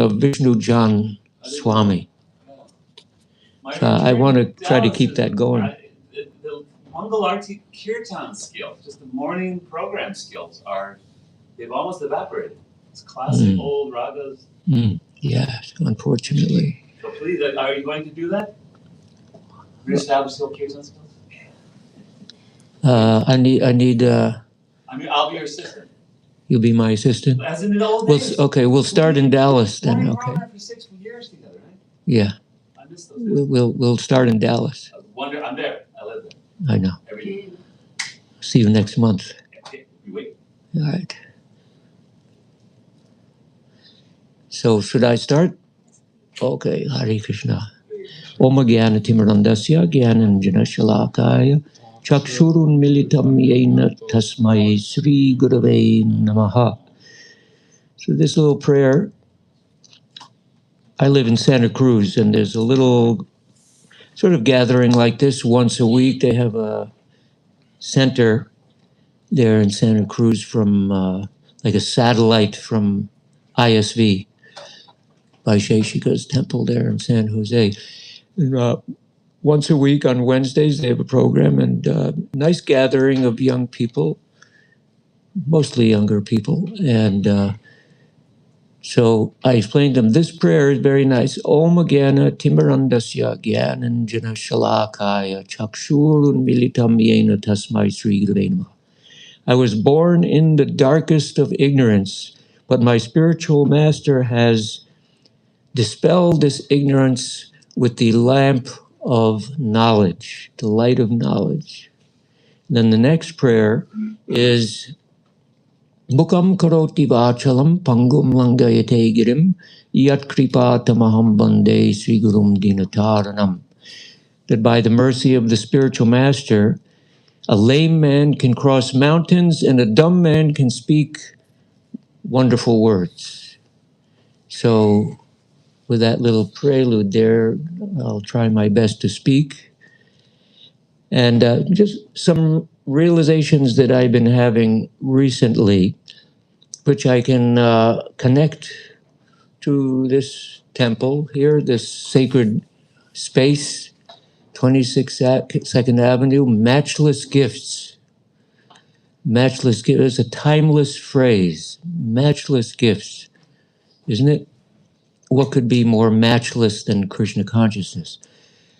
of Vishnu Jan Swami. So I want to try to keep that going. The Mangalarti Kirtan skills, just the morning program skills, they've almost evaporated. It's classic old ragas. Yes, unfortunately. So please, are you going to do that? Reestablish your Kirtan skills? I need. I'll be your assistant. You'll be my assistant? As in the old days. Okay, we'll start in Dallas then. Morning Okay. program for 6 years together, right? Yeah. I miss those days. We'll start in Dallas. I'm there. I live there. I know. Every day. See you next month. Okay, you wait. All right. So should I start? Okay, Hare Krishna. Om Jnana Timirandasya Jnanam Jana Shalakaya Chakshurun Militam Yena Tasmai Sri Gurave Namaha. So this little prayer, I live in Santa Cruz, and there's a little sort of gathering like this once a week. They have a center there in Santa Cruz from like a satellite from ISV, Vaisheshika's temple there in San Jose. And, once a week on Wednesdays, they have a program, and nice gathering of young people, mostly younger people. And so I explained to them, this prayer is very nice. Om Jnana Timirandasya Jnananjana Shalakaya Chakshurun Militam Yena Tasmai Sri Gurave Namaha. I was born in the darkest of ignorance, but my spiritual master has dispelled this ignorance with the lamp of knowledge, the light of knowledge. Then the next prayer is Mukam karoti vachalam pangum langayate girim yat kripa tamaham bande sri gurum dinataranam. That by the mercy of the spiritual master, a lame man can cross mountains and a dumb man can speak wonderful words. So with that little prelude there, I'll try my best to speak. And just some realizations that I've been having recently, which I can connect to this temple here, this sacred space, 22nd Avenue, matchless gifts. Matchless gifts is a timeless phrase, matchless gifts, isn't it? What could be more matchless than Krishna consciousness?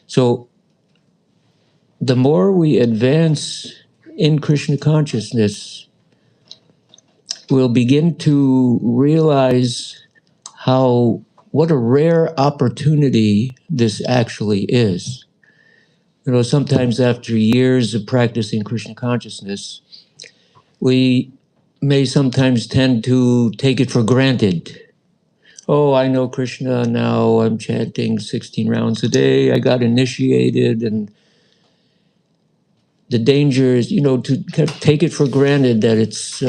So the more we advance in Krishna consciousness, we'll begin to realize what a rare opportunity this actually is. You know, sometimes after years of practicing Krishna consciousness, we may sometimes tend to take it for granted. Oh, I know Krishna now, I'm chanting 16 rounds a day, I got initiated, and the danger is, you know, to kind of take it for granted that it's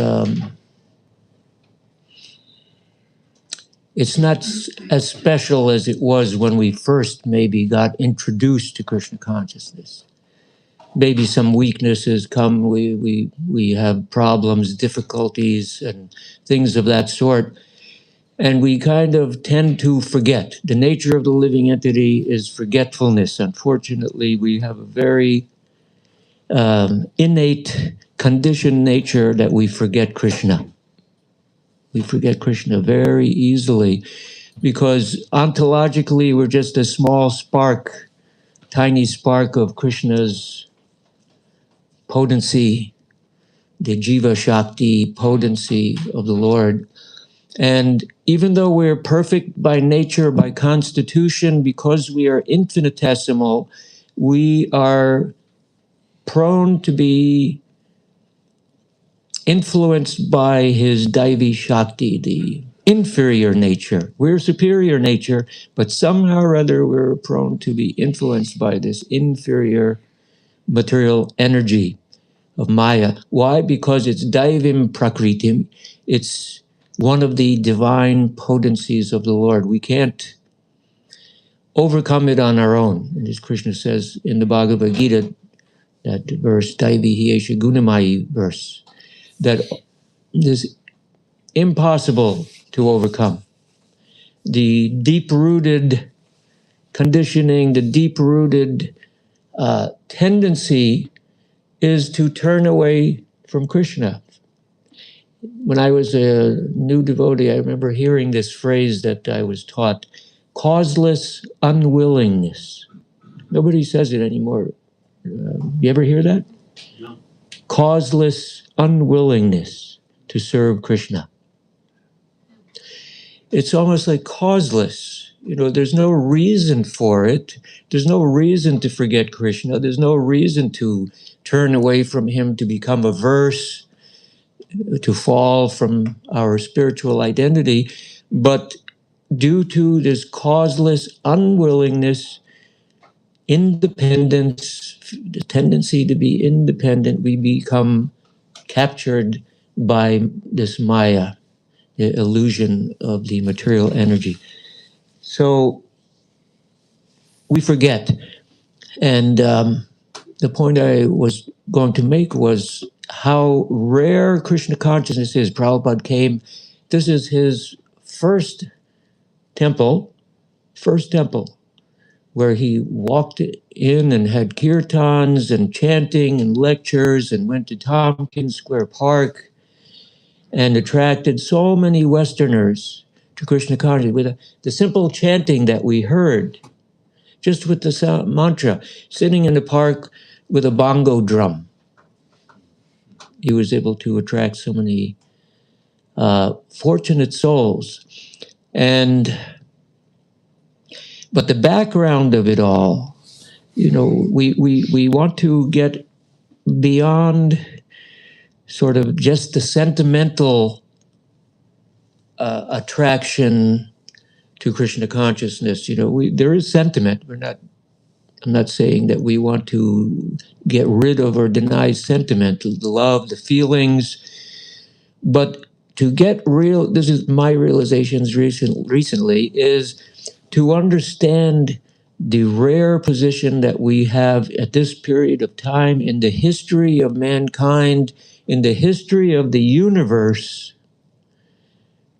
not as special as it was when we first maybe got introduced to Krishna consciousness. Maybe some weaknesses come, we have problems, difficulties, and things of that sort. And we kind of tend to forget. The nature of the living entity is forgetfulness. Unfortunately, we have a very innate, conditioned nature that we forget Krishna. We forget Krishna very easily because ontologically we're just a small spark, tiny spark of Krishna's potency, the Jiva Shakti potency of the Lord. And even though we're perfect by nature, by constitution, because we are infinitesimal, we are prone to be influenced by his Daivi Shakti, the inferior nature. We're superior nature, but somehow or other we're prone to be influenced by this inferior material energy of Maya. Why? Because it's Daivim Prakritim. It's one of the divine potencies of the Lord. We can't overcome it on our own. And as Krishna says in the Bhagavad Gita, that verse, Daivi Hiesha Gunamayi verse, that is impossible to overcome. the deep-rooted conditioning, the deep-rooted tendency is to turn away from Krishna. When I was a new devotee, I remember hearing this phrase that I was taught, causeless unwillingness. Nobody says it anymore. You ever hear that? No. Causeless unwillingness to serve Krishna. It's almost like causeless. You know, there's no reason for it. There's no reason to forget Krishna. There's no reason to turn away from him, to become averse, to fall from our spiritual identity. But due to this causeless unwillingness, independence, the tendency to be independent, we become captured by this Maya, the illusion of the material energy. So we forget. And the point I was going to make was how rare Krishna consciousness is. Prabhupada came, this is his first temple, where he walked in and had kirtans and chanting and lectures and went to Tompkins Square Park and attracted so many Westerners to Krishna consciousness with the simple chanting that we heard, just with the sound, mantra, sitting in the park with a bongo drum. He was able to attract so many fortunate souls. But the background of it all, you know, we want to get beyond sort of just the sentimental attraction to Krishna consciousness. You know, there is sentiment. I'm not saying that we want to get rid of or deny sentiment, the love, the feelings, but to get real, this is my realizations recently, is to understand the rare position that we have at this period of time in the history of mankind, in the history of the universe,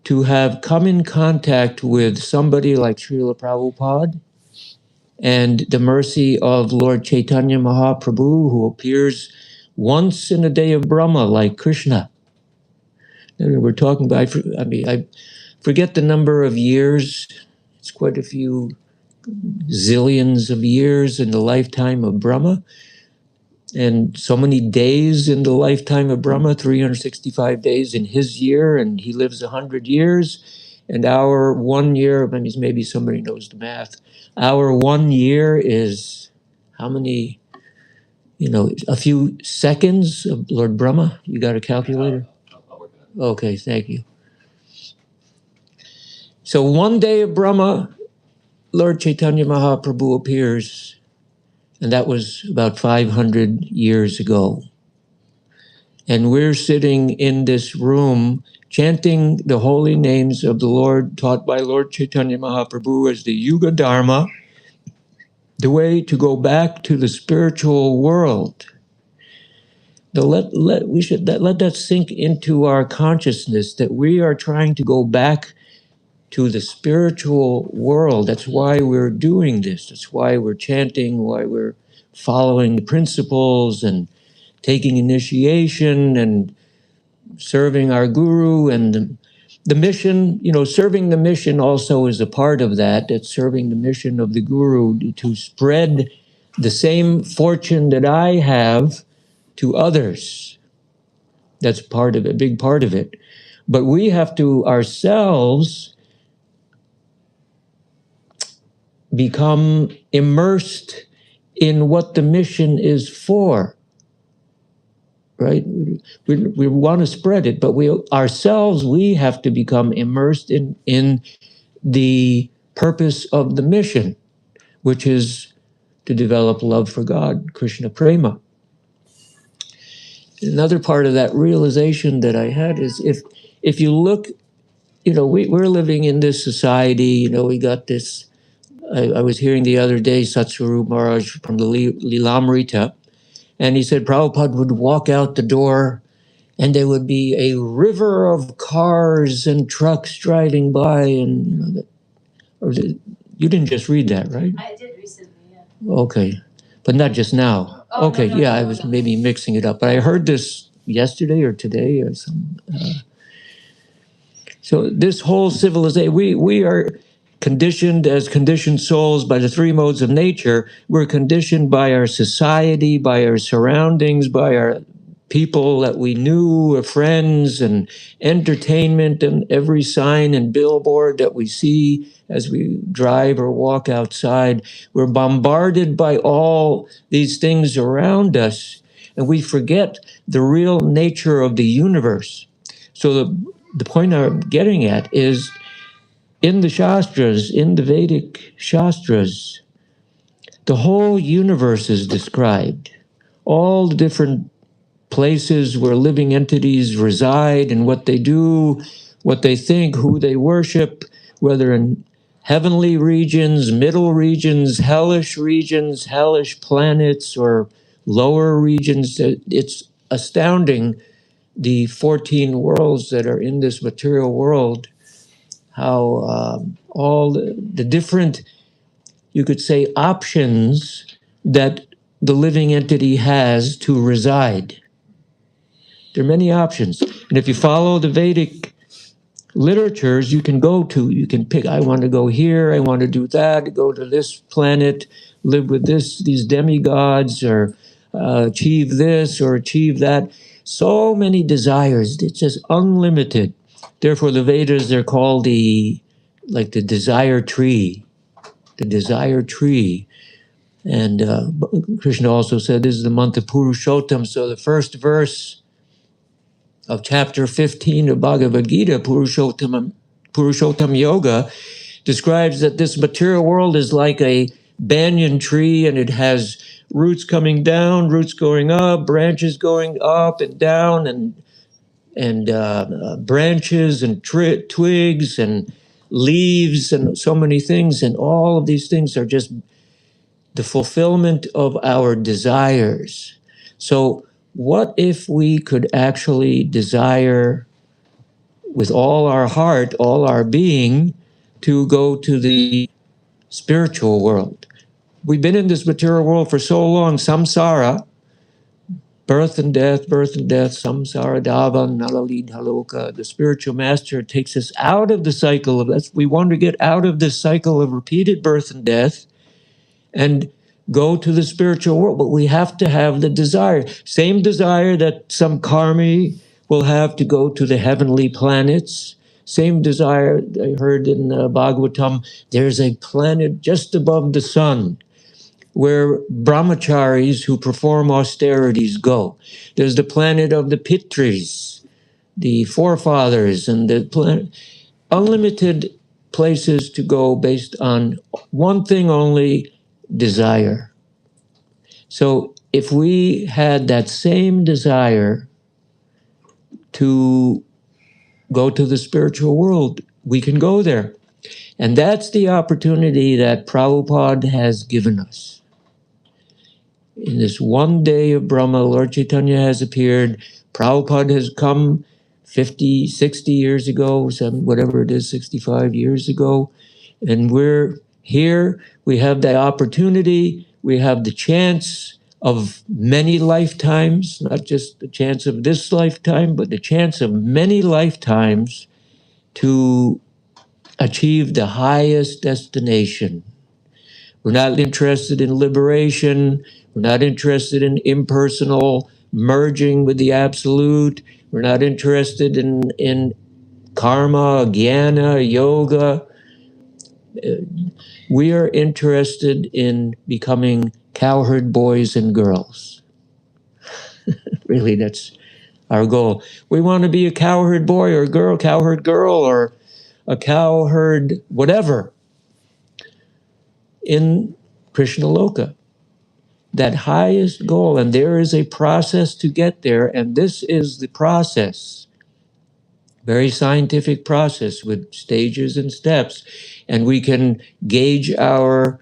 to have come in contact with somebody like Srila Prabhupada and the mercy of Lord Chaitanya Mahaprabhu, who appears once in a day of Brahma like Krishna. And we're talking about, I forget the number of years, it's quite a few zillions of years in the lifetime of Brahma, and so many days in the lifetime of Brahma, 365 days in his year, and he lives 100 years, and our 1 year, I mean, maybe somebody knows the math, our 1 year is how many, you know, a few seconds of Lord Brahma? You got a calculator? Okay, thank you. So 1 day of Brahma, Lord Chaitanya Mahaprabhu appears, and that was about 500 years ago. And we're sitting in this room chanting the holy names of the Lord taught by Lord Chaitanya Mahaprabhu as the Yuga Dharma, the way to go back to the spiritual world. Now let that sink into our consciousness, that we are trying to go back to the spiritual world. That's why we're doing this. That's why we're chanting, why we're following the principles and taking initiation and serving our guru. And the mission, you know, serving the mission also is a part of that. It's serving the mission of the guru to spread the same fortune that I have to others. That's part of it, a big part of it. But we have to ourselves become immersed in what the mission is for, right? We want to spread it, but we have to become immersed in the purpose of the mission, which is to develop love for God, Krishna Prema. Another part of that realization that I had is if you look, you know, we're living in this society, you know, we got this. I was hearing the other day Satsuru Maharaj from the Lilamrita, and he said Prabhupada would walk out the door and there would be a river of cars and trucks driving by, and you know, Or you didn't just read that, right? I did recently, yeah. Okay. But not just now. Oh, okay, no, I was maybe mixing it up. But I heard this yesterday or today or some. So this whole civilization, we are conditioned as conditioned souls by the three modes of nature. We're conditioned by our society, by our surroundings, by our people that we knew, our friends, and entertainment, and every sign and billboard that we see as we drive or walk outside. We're bombarded by all these things around us, and we forget the real nature of the universe. So the point I'm getting at is in the Shastras, in the Vedic Shastras, the whole universe is described. All the different places where living entities reside and what they do, what they think, who they worship, whether in heavenly regions, middle regions, hellish planets, or lower regions. It's astounding, the 14 worlds that are in this material world, how all the different, you could say, options that the living entity has to reside. There are many options. And if you follow the Vedic literatures, you can pick, I want to go here, I want to do that, go to this planet, live with these demigods, or achieve this or achieve that. So many desires. It's just unlimited. Therefore, the Vedas, they're called the desire tree. The desire tree. And Krishna also said this is the month of Purushottam. So the first verse of chapter 15 of Bhagavad Gita, Purushottam Yoga, describes that this material world is like a banyan tree, and it has roots coming down, roots going up, branches going up and down, and branches and twigs and leaves and so many things. And all of these things are just the fulfillment of our desires. So what if we could actually desire with all our heart, all our being, to go to the spiritual world? We've been in this material world for so long, samsara, birth and death, samsara, dava, nalali, dhaloka. The spiritual master takes us out of the cycle of that. We want to get out of this cycle of repeated birth and death and go to the spiritual world, but we have to have the desire. Same desire that some karmi will have to go to the heavenly planets. Same desire I heard in Bhagavatam. There's a planet just above the sun where brahmacharis who perform austerities go. There's the planet of the Pitris, the forefathers, and the planet. Unlimited places to go based on one thing only, desire. So if we had that same desire to go to the spiritual world, we can go there. And that's the opportunity that Prabhupada has given us. In this one day of Brahma, Lord Chaitanya has appeared. Prabhupada has come 50, 60 years ago, whatever it is, 65 years ago. And we're here. We have the opportunity. We have the chance of many lifetimes, not just the chance of this lifetime, but the chance of many lifetimes to achieve the highest destination. We're not interested in liberation. We're not interested in impersonal merging with the absolute. We're not interested in karma, jnana, yoga. We are interested in becoming cowherd boys and girls. Really, that's our goal. We want to be a cowherd boy or girl, cowherd girl, or a cowherd whatever in Krishna Loka. That highest goal, and there is a process to get there, and this is the process. Very scientific process with stages and steps, and we can gauge our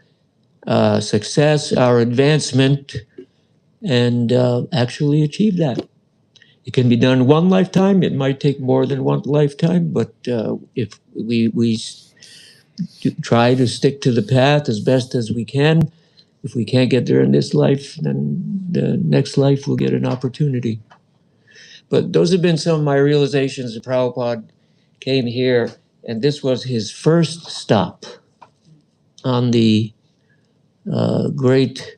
success, our advancement, and actually achieve that. It can be done one lifetime. It might take more than one lifetime, but if we try to stick to the path as best as we can. If we can't get there in this life, then the next life we'll get an opportunity. But those have been some of my realizations that Prabhupada came here, and this was his first stop on the great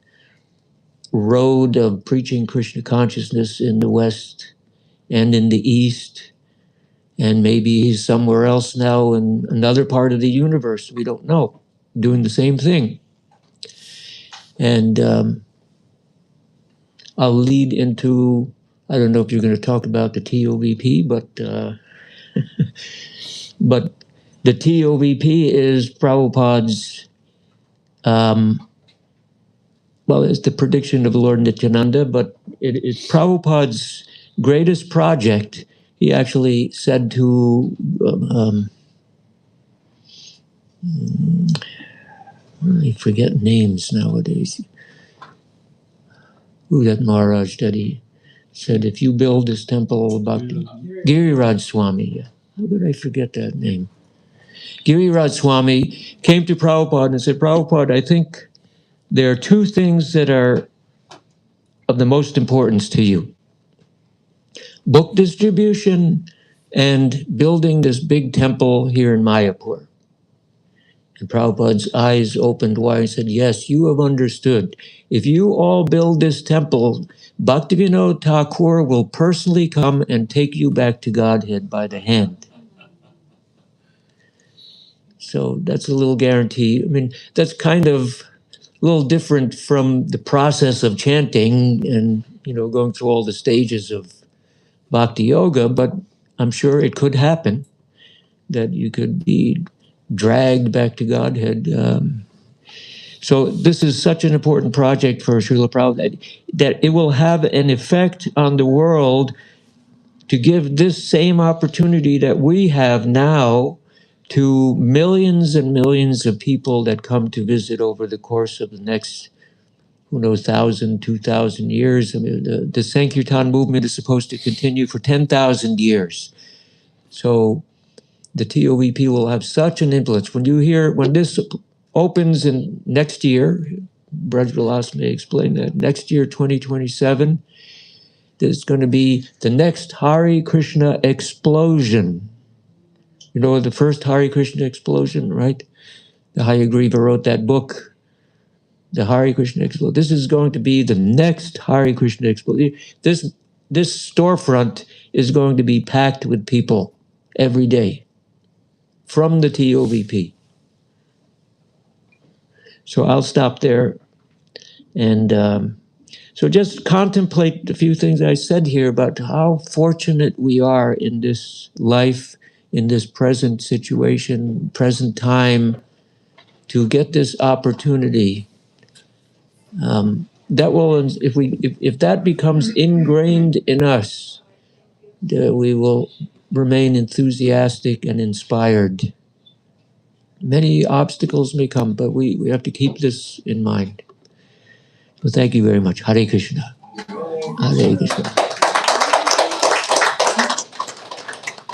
road of preaching Krishna consciousness in the West and in the East. And maybe he's somewhere else now in another part of the universe. We don't know, doing the same thing. And I'll lead into, I don't know if you're going to talk about the TOVP, but the TOVP is Prabhupada's, well, it's the prediction of Lord Nityananda, but it's Prabhupada's greatest project. He actually said to, I forget names nowadays. Who that Maharaj that he said, if you build this temple about Giriraj Swami, yeah. How did I forget that name? Giriraj Swami came to Prabhupada and said, Prabhupada, I think there are two things that are of the most importance to you. Book distribution and building this big temple here in Mayapur. And Prabhupada's eyes opened wide and said, yes, you have understood. If you all build this temple, Bhaktivinoda Thakur will personally come and take you back to Godhead by the hand. So that's a little guarantee. I mean, that's kind of a little different from the process of chanting and, going through all the stages of Bhakti Yoga, but I'm sure it could happen that you could be dragged back to Godhead. So this is such an important project for Srila Prabhupada that it will have an effect on the world to give this same opportunity that we have now to millions and millions of people that come to visit over the course of the next, 1,000, 2,000 years. I mean, the Sankirtan movement is supposed to continue for 10,000 years. So the TOVP will have such an influence. When this opens in next year, Braj Vilasa may explain that, next year, 2027, there's going to be the next Hare Krishna explosion. The first Hare Krishna explosion, right? The Hayagriva wrote that book, the Hare Krishna explosion. This is going to be the next Hare Krishna explosion. This storefront is going to be packed with people every day from the TOVP. So I'll stop there. And so just contemplate a few things I said here about how fortunate we are in this life, in this present situation, present time, to get this opportunity. That will, if that becomes ingrained in us, we will remain enthusiastic and inspired. Many obstacles may come, but we have to keep this in mind. So thank you very much. Hare Krishna. Hare Krishna.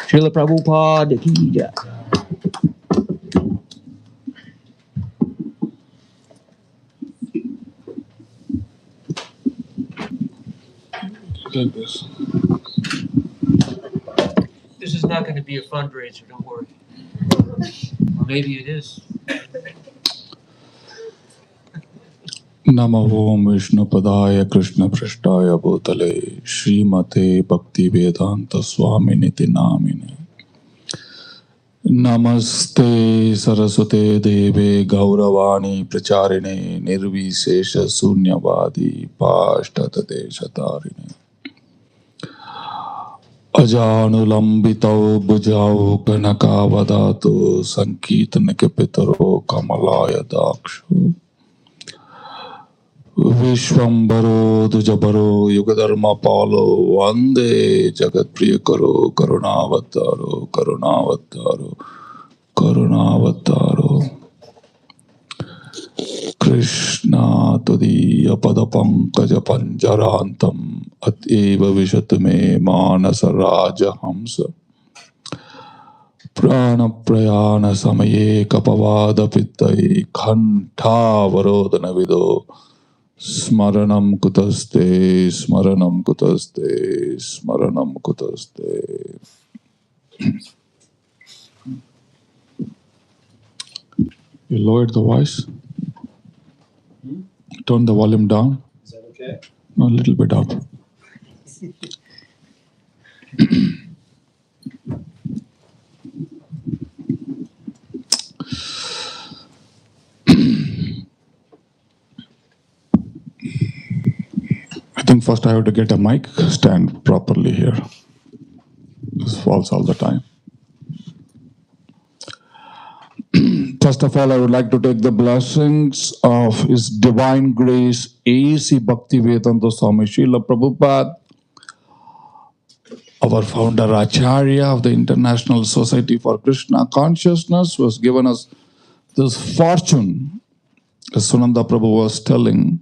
Srila Prabhupada ki jai. This is not going to be a fundraiser, don't worry. Or maybe it is. Namo Om Vishnu Padaya Krishna Prashtaya Bhutale Srimate Bhakti Vedanta Swaminiti Namine Namaste Saraswate Deve Gauravani Pracharine Nirvisesha Sunyavadi Pashtate Shatarine Ajanulambitau Bujau Ganakavadatu Sankirtanike Pitaro Kamalaya Dakshu Vishwambaro Dujabaro Yugadharma Palo Vande Jagat Priyakaro Karunavataro Karunavataro Karunavataro Krishna Tadiya Padapankaja Panjarantam Ateva Vishatume Manasa Raja Hamsa Prana prayana samaye kapavada pittai khanta varodana vido smaranam kutaste, smaranam kutaste, smaranam kutaste. You lowered the voice? Turn the volume down? Is that okay? No, a little bit up. I think first I have to get a mic stand properly here. This falls all the time. First of all, I would like to take the blessings of His Divine Grace, A.C. Bhaktivedanta Swami Srila Prabhupada, our founder Acharya of the International Society for Krishna Consciousness, who has given us this fortune, as Sunanda Prabhu was telling,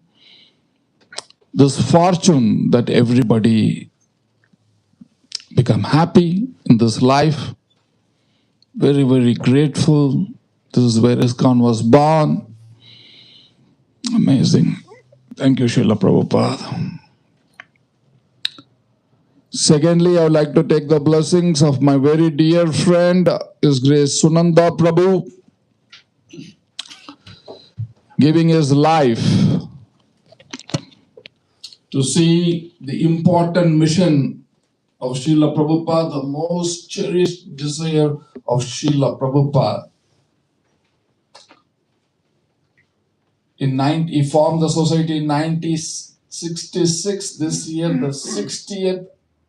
this fortune that everybody become happy in this life. Very, very grateful. This is where ISKCON was born. Amazing. Thank you, Srila Prabhupada. Secondly, I would like to take the blessings of my very dear friend, His Grace Sunanda Prabhu, giving his life to see the important mission of Srila Prabhupada, the most cherished desire of Srila Prabhupada. He formed the society in 1966. This year, the 60th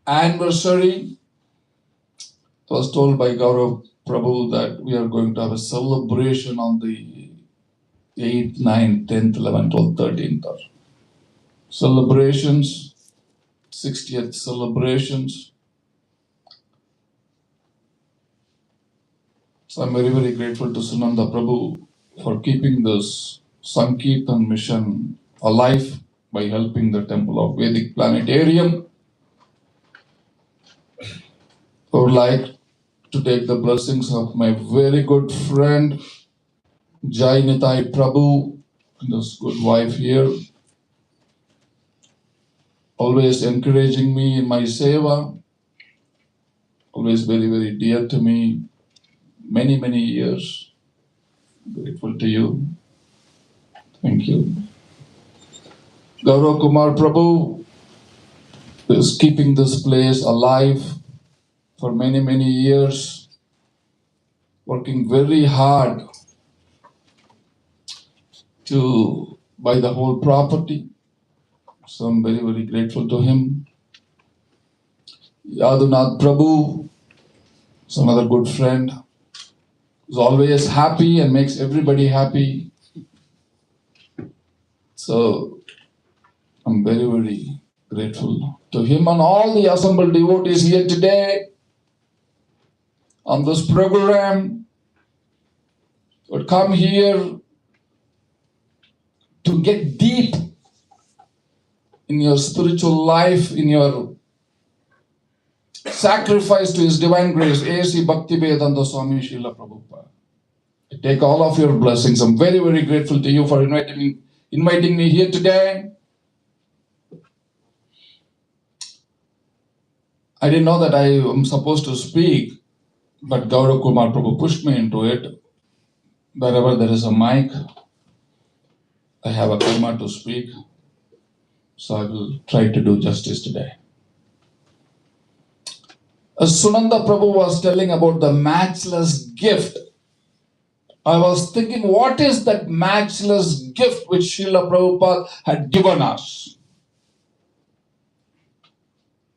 anniversary. I was told by Gaurav Prabhu that we are going to have a celebration on the 8th, 9th, 10th, 11th, 12th, 13th. Celebrations, 60th celebrations. So I'm very, very grateful to Sunanda Prabhu for keeping this Sankirtan mission alive by helping the Temple of Vedic Planetarium. I would like to take the blessings of my very good friend Jai Nitai Prabhu and his good wife here, always encouraging me in my seva, always very, very dear to me, many, many years. Grateful to you. Thank you. Gaurav Kumar Prabhu is keeping this place alive for many, many years, working very hard to buy the whole property. So I'm very, very grateful to him. Yadunath Prabhu is another good friend, who's always happy and makes everybody happy. So I'm very, very grateful to him and all the assembled devotees here today on this program, would come here to get deep in your spiritual life, in your sacrifice to His Divine Grace, A.C. Bhaktivedanta Swami Srila Prabhupada. I take all of your blessings. I'm very, very grateful to you for inviting me here today. I didn't know that I am supposed to speak, but Gaurav Kumar Prabhu pushed me into it. Wherever there is a mic, I have a karma to speak. So I will try to do justice today. As Sunanda Prabhu was telling about the matchless gift, I was thinking, what is that matchless gift which Srila Prabhupada had given us?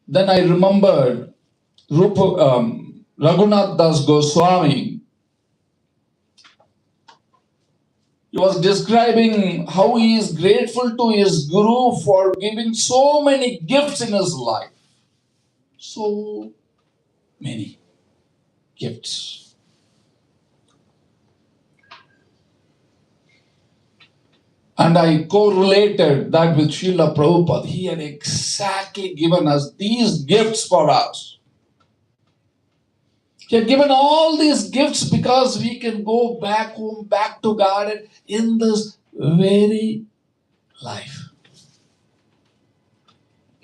Then I remembered Raghunath Das Goswami. He was describing how he is grateful to his Guru for giving so many gifts in his life. So many gifts. And I correlated that with Srila Prabhupada. He had exactly given us these gifts for us. He had given all these gifts because we can go back home, back to garden in this very life.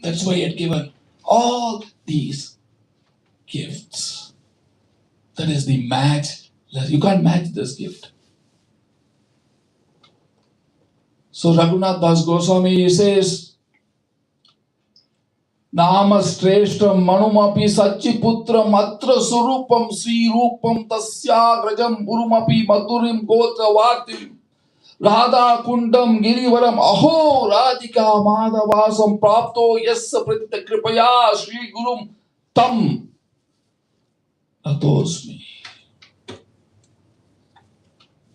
That's why He had given all these gifts. That is the match. You can't match this gift. So Raghunath Das Goswami says, Nama Shreshtam Manumapi Sachiputram Atra Surupam Sri Rupam Tasya Grajam Gurumapi Madhurim Gotra Vartim Radha Kundam Girivaram Aho Radhika Madhavasam Prapto Yassa Pratita Kripaya Sri Gurum Tam Natosmi.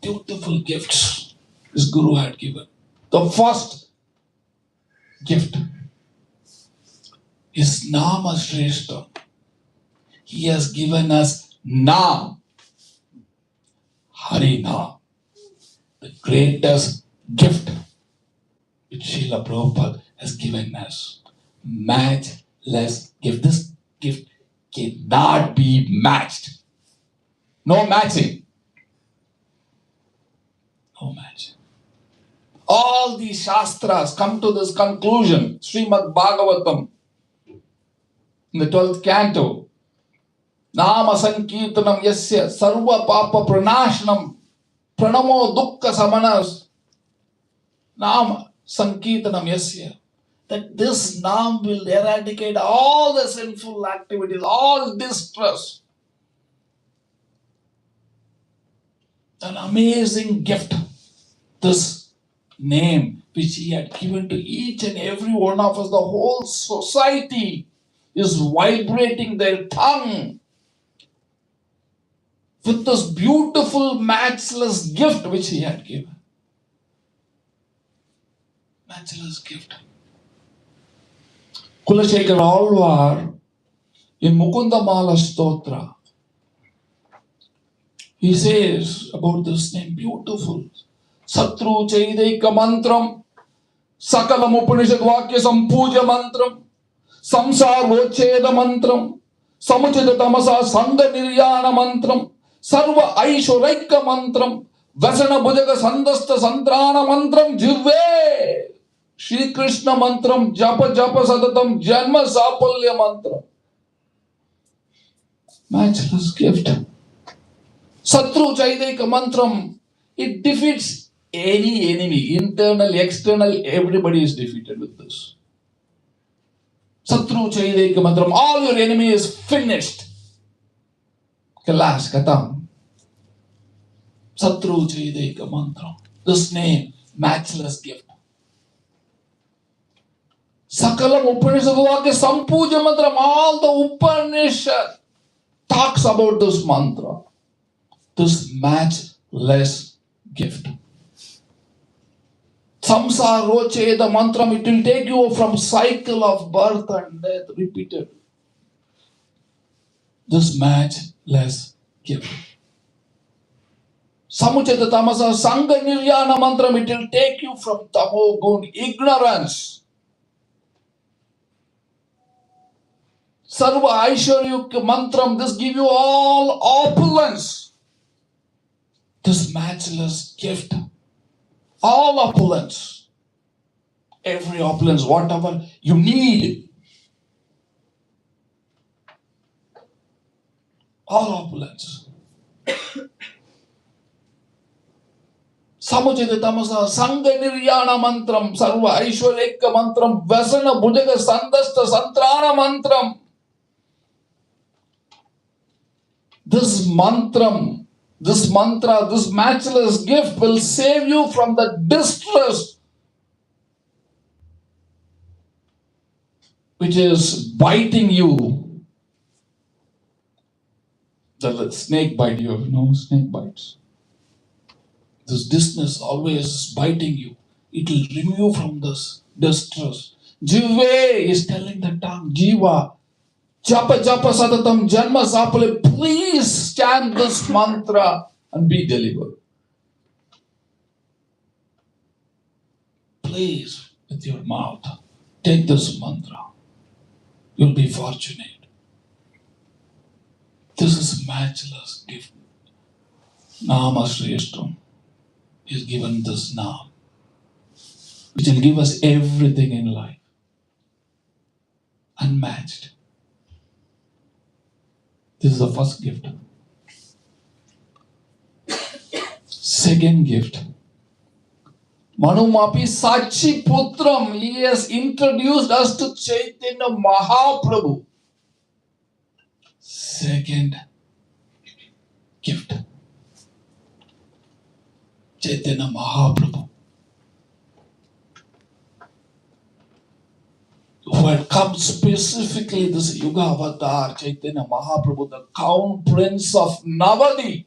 Beautiful gifts this Guru had given. The first gift is Nama Shreshta. He has given us Nam, Hari Nam, the greatest gift which Srila Prabhupada has given us. Matchless gift. This gift cannot be matched. No matching. No matching. All these Shastras come to this conclusion. Srimad Bhagavatam, in the 12th canto, Nama Sankirtanam Yasya Sarva Papa Pranashanam Pranamo Dukkha Samanas Nama Sankirtanam Yasya. That this Nam will eradicate all the sinful activities, all distress. An amazing gift. This name which He had given to each and every one of us, the whole society is vibrating their tongue with this beautiful, matchless gift which He had given. Matchless gift. Kulashekar Alvar in Mukunda Mala Stotra, he says about this name, beautiful. Satru Chaidaika Mantram, Sakalam Upanishad Vakya Sampuja Mantram, Samsar Vocheda Mantram, Samuchita Tamasa Sanga Niryana Mantram, Sarva Aishwaraika Mantram, Vasana Bhujaga Sandasta Santrana Mantram, Jive, Shri Krishna Mantram, Japa Japa Sadatam, Janma Sapalya Mantram. Matchless gift. Satru Chaidaika Mantram, it defeats any enemy, internal, external, everybody is defeated with this. Satru Chaidaika Mantram, all your enemy is finished. Kalash, Katam. Satru Chaidaika Mantram. This name, matchless gift. Sakalam Upanishad Vakya Sampuja Mantram, all the Upanishad talks about this mantra. This matchless gift. Samsara Roche, the mantram, it will take you from cycle of birth and death repeated. This matchless gift. Samucheta Tamasa Sanga Niryana mantram, it will take you from Tamo Gun, ignorance. Sarva Aishwaryuk mantram, this give you all opulence. This matchless gift, all opulence, every opulence, whatever you need, all opulence. Samuchita Tamasa Sanga Niryana Mantram, Sarva Aishwareka Mantram, Vasana Bhujaga Sandasta Santrana Mantram. This mantram, this mantra, this matchless gift will save you from the distress which is biting you. The snake bite, you know, snake bites. This distress always biting you. It will remove you from this distress. Jive is telling the tongue, Jiva, Japa Japa Satatam Janma Sapale, please chant this mantra and be delivered. Please, with your mouth, take this mantra. You'll be fortunate. This is matchless gift. Nama Shreshtam. He has given this Nam, which will give us everything in life. Unmatched. This is the first gift. Second gift. Manumapi Sachi Putram. He has introduced us to Chaitanya Mahaprabhu. Second gift. Chaitanya Mahaprabhu, who had come specifically this Yuga Avatar, Chaitanya Mahaprabhu, the Crown Prince of Navadip,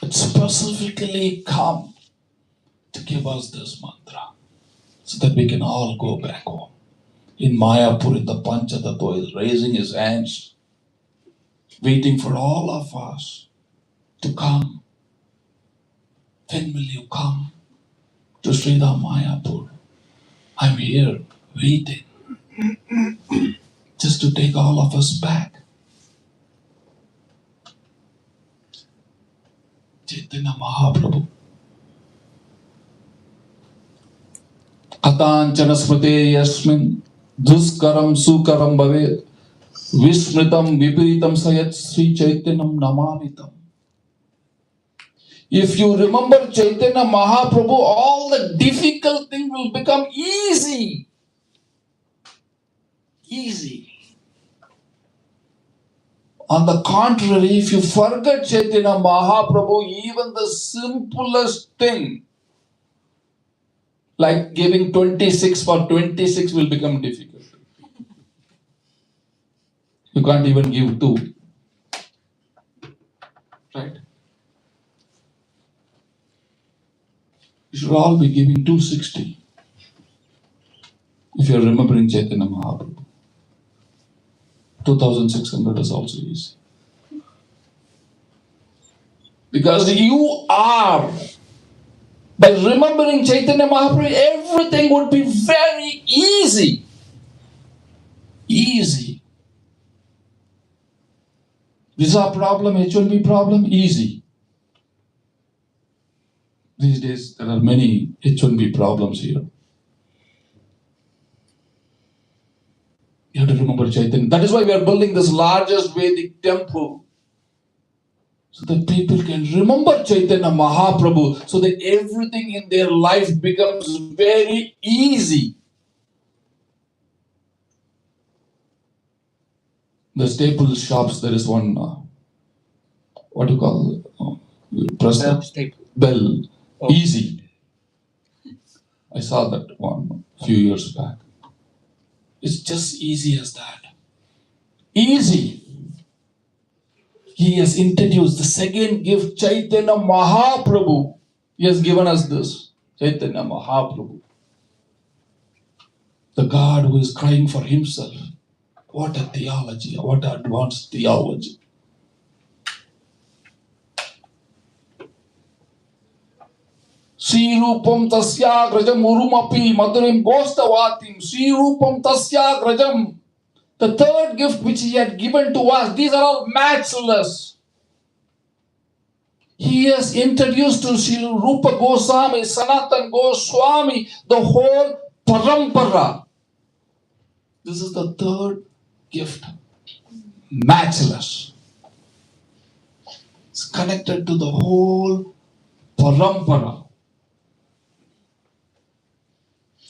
had specifically come to give us this mantra so that we can all go back home. In Mayapur, in the Panchatattva, is raising his hands, waiting for all of us to come. When will you come to Sridham Mayapur? I'm here waiting just to take all of us back. Chaitanya Mahaprabhu. Katanchana smrite yasmin duskaram sukaram bhavet vismritam vipiritam sayat Sri Chaitanyam namamitam. If you remember Chaitanya Mahaprabhu, all the difficult things will become easy. Easy. On the contrary, if you forget Chaitanya Mahaprabhu, even the simplest thing, like giving 26 for 26, will become difficult. You can't even give 2. Right? You should all be giving 260 if you are remembering Chaitanya Mahaprabhu. 2,600 is also easy. Because you are, by remembering Chaitanya Mahaprabhu, everything would be very easy. Easy. Visa problem, H1B problem, easy. These days, there are many H1B problems here. You have to remember Chaitanya. That is why we are building this largest Vedic temple. So that people can remember Chaitanya Mahaprabhu, so that everything in their life becomes very easy. The staple shops, there is one, what do you call it? Press the bell. Oh. Easy. I saw that one a few years back. It's just easy as that. Easy. He has introduced the second gift, Chaitanya Mahaprabhu. He has given us this, Chaitanya Mahaprabhu. The God who is crying for himself. What a theology, what an advanced theology. Sri Rupam Tasya Grajam Urumapi Madhurim Gostavatim. Sri Rupam Tasya Grajam. The third gift which he had given to us, these are all matchless. He has introduced to Sri Rupa Goswami, Sanatan Goswami, the whole parampara. This is the third gift. Matchless. It's connected to the whole parampara.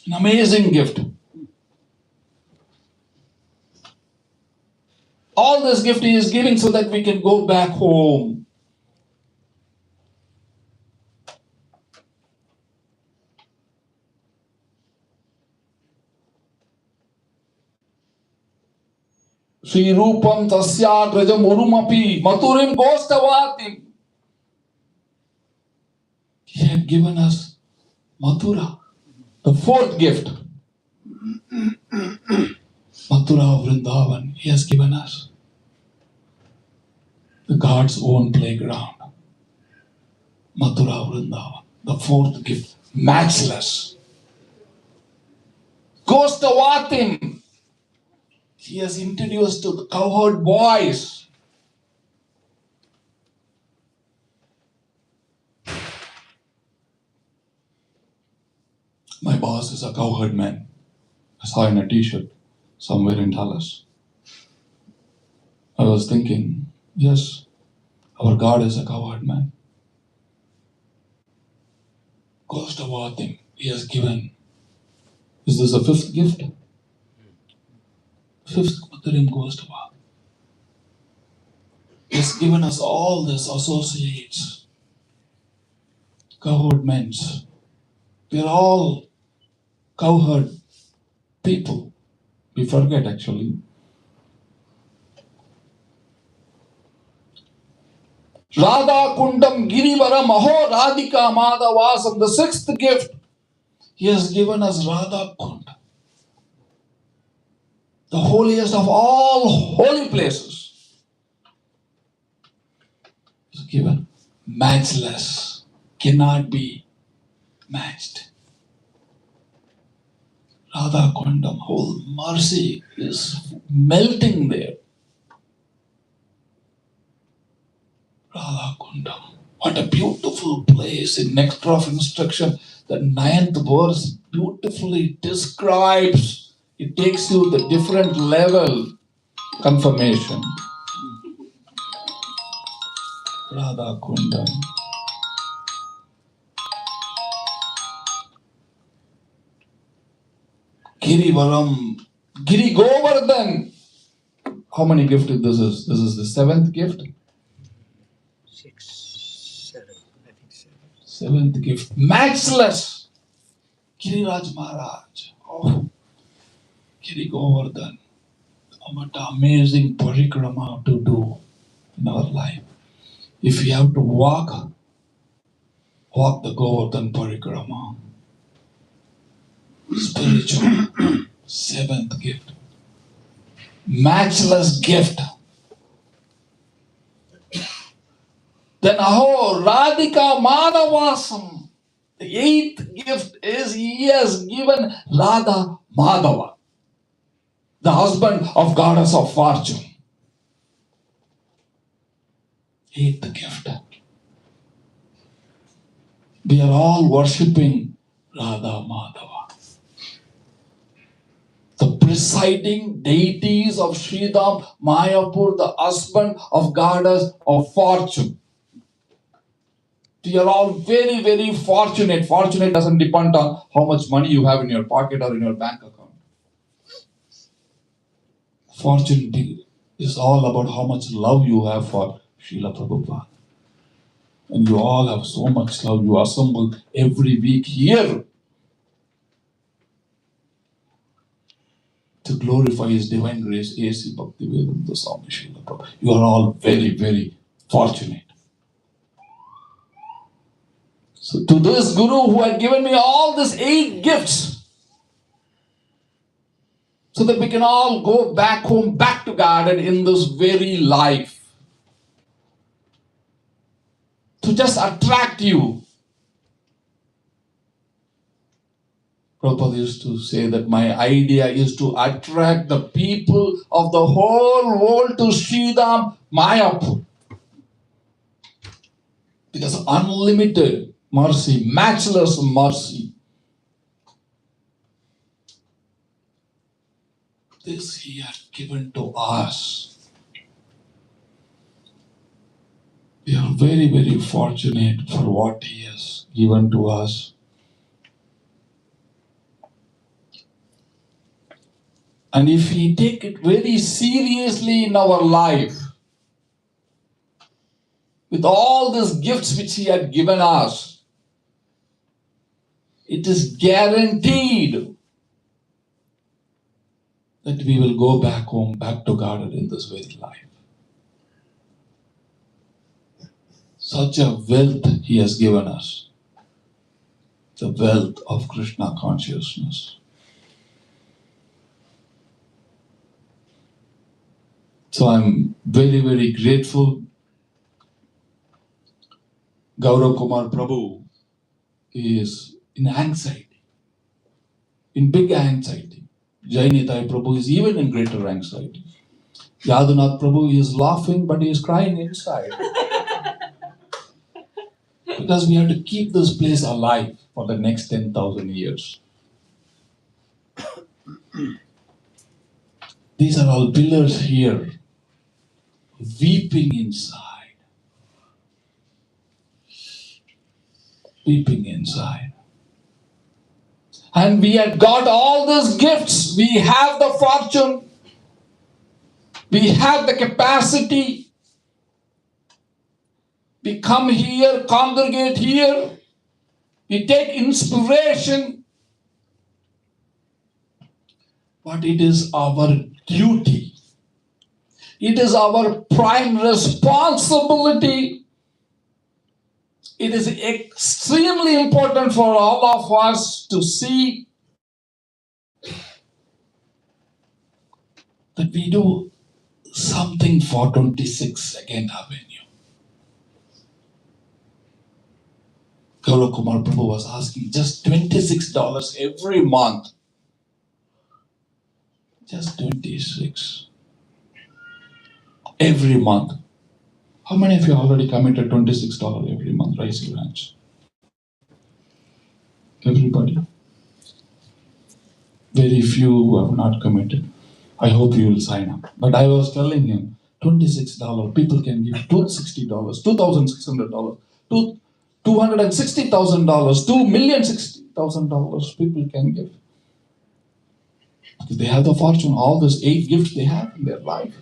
An amazing gift. All this gift he is giving so that we can go back home. Sri Rupam Tasya Grajam Urumapi Maturim Gostavatim. He had given us Mathura, the fourth gift. Mathura of Vrindavan, he has given us. The God's own playground. Mathura of Vrindavan, the fourth gift. Matchless. Gostavatim. He has introduced to the cowherd boys. My boss is a cowherd man. I saw in a t-shirt somewhere in Dallas. I was thinking, yes, our God is a cowherd man. Kostavatim He has given. Is this the fifth gift? Fifth Matarim Kostava. He has given us all these associates, cowherd men. They're all cowherd people. We forget actually. Radha Kundam Girivara Maho Radhika Madhavasam, the sixth gift. He has given us Radha Kunda, the holiest of all holy places. He's given matchless, cannot be matched. Radha Kundam, whole mercy is melting there. Radha Kundam. What a beautiful place. In Nectar of Instruction, the 9th verse beautifully describes, it takes you the different level confirmation. Radha Kundam. Girivaram, Giri Govardhan. How many gifts this is? This is the seventh gift? 6, 7, I think 7. Seventh gift. Matchless. Giriraj Maharaj. Oh, Giri Govardhan. What amazing parikrama to do in our life. If you have to walk the Govardhan parikrama. Spiritual. Seventh gift. Matchless gift. Then Aho Radhika Madhavasam. The eighth gift is he has given Radha Madhava, the husband of goddess of fortune. Eighth gift. We are all worshipping Radha Madhava, the presiding deities of Sridham, Mayapur, the husband of goddess of fortune. We are all very, very fortunate. Fortunate doesn't depend on how much money you have in your pocket or in your bank account. Fortune is all about how much love you have for Srila Prabhupada. And you all have so much love. You assemble every week here to glorify His divine grace. A.C. Bhaktivedanta Swami Srila Prabhupada. You are all very, very fortunate. So to this Guru who had given me all these 8 gifts, so that we can all go back home, back to garden in this very life. To just attract you. Prabhupada used to say that my idea is to attract the people of the whole world to Sridham Mayapur. Because unlimited mercy, matchless mercy. This He has given to us. We are very, very fortunate for what He has given to us. And if we take it very seriously in our life, with all these gifts which He had given us, it is guaranteed that we will go back home, back to garden in this very life. Such a wealth He has given us. The wealth of Krishna consciousness. So I'm very, very grateful. Gaurav Kumar Prabhu is in anxiety, in big anxiety. Jainitai Prabhu is even in greater anxiety. Yadunath Prabhu is laughing, but he is crying inside. Because we have to keep this place alive for the next 10,000 years. These are all pillars here, weeping inside. Weeping inside. And we have got all these gifts. We have the fortune. We have the capacity. We come here, congregate here. We take inspiration. But it is our duty. It is our prime responsibility. It is extremely important for all of us to see that we do something for 26 Second Avenue. Gaurav Kumar Prabhu was asking just $26 every month. Just 26 every month. How many of you already committed $26 every month? Raise your hands. Everybody. Very few have not committed. I hope you will sign up. But I was telling him, $26, people can give $260, $2,600, $260,000, $2,060,000 people can give. Because they have the fortune, all those 8 gifts they have in their life.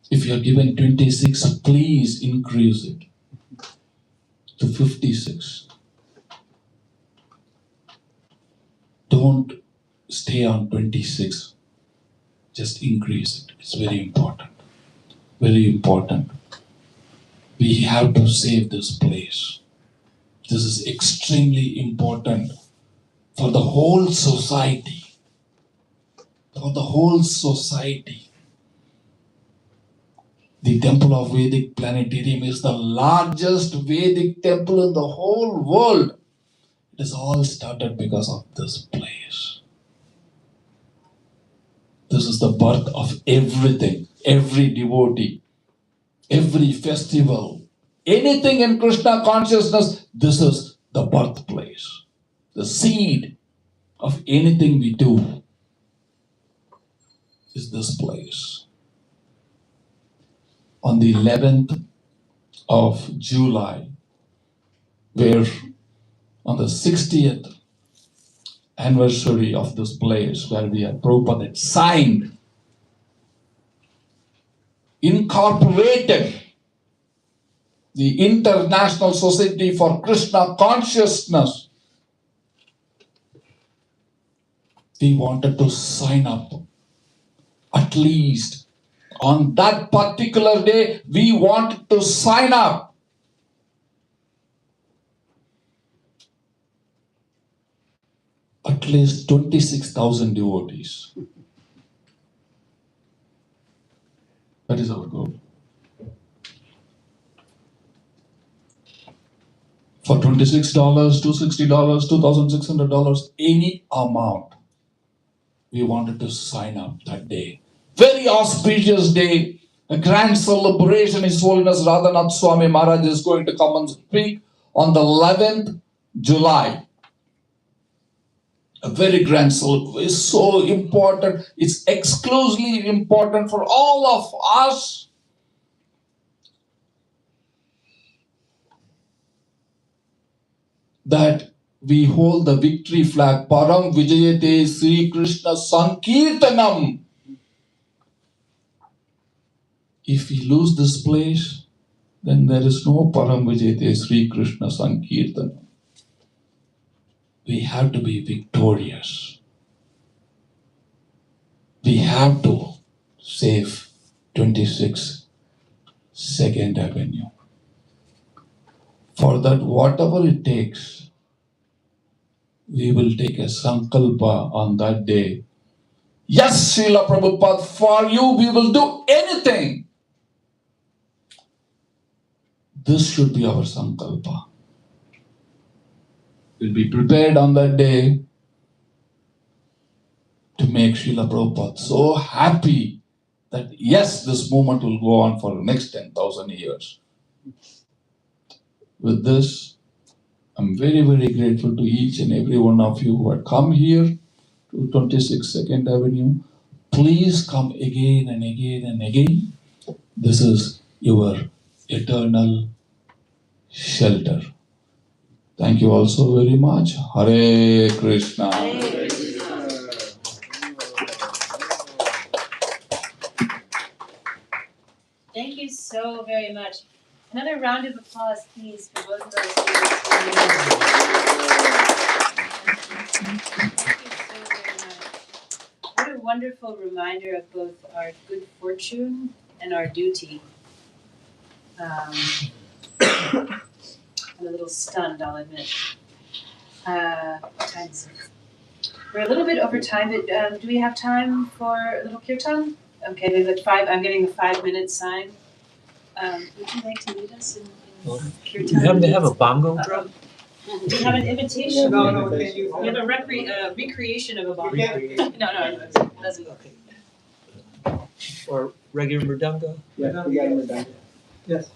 If you are given 26, please increase it to 56. Don't stay on 26. Just increase it. It's very important. Very important. We have to save this place. This is extremely important for the whole society. For the whole society. The Temple of Vedic Planetarium is the largest Vedic temple in the whole world. It is all started because of this place. This is the birth of everything, every devotee, every festival, anything in Krishna consciousness, this is the birthplace. The seed of anything we do is this place. On the 11th of July, where on the 60th anniversary of this place where we had Prabhupada had signed, incorporated the International Society for Krishna Consciousness. We wanted to sign up. At least on that particular day, we wanted to sign up. At least 26,000 devotees. That is our goal. For $26, $260, $2,600, any amount, we wanted to sign up that day. Very auspicious day, a grand celebration. His Holiness Radhanath Swami Maharaj is going to come and speak on the 11th July. A very grand celebration. It's so important. It's exclusively important for all of us. That we hold the victory flag. Param Vijayate Sri Krishna Sankirtanam. If we lose this place, then there is no Param Vijayate Sri Krishna Sankirtanam. We have to be victorious. We have to save 26 Second Avenue. For that, whatever it takes, we will take a sankalpa on that day. Yes, Srila Prabhupada, for you we will do anything. This should be our sankalpa. We'll be prepared on that day. to make Srila Prabhupada so happy that yes, this movement will go on for the next 10,000 years. With this, I'm very, very grateful to each and every one of you who had come here to 26 2nd Avenue. Please come again and again and again. This is your eternal shelter. Thank you all so very much. Hare Krishna. Hare Thank you so very much. Another round of applause, please, for both of those speakers. Thank you so very much. What a wonderful reminder of both our good fortune and our duty. I'm a little stunned, I'll admit. What time is it? We're a little bit over time, but do we have time for a little kirtan? Okay, we've got 5. I'm getting the 5-minute sign. Would you like to lead us in kirtan? Do you happen to have a bongo drum? Do you have an invitation? No, we can't use that. You have a recreation of a bongo. No, it doesn't. Or regular mridanga? Yeah, we got him done. Yes.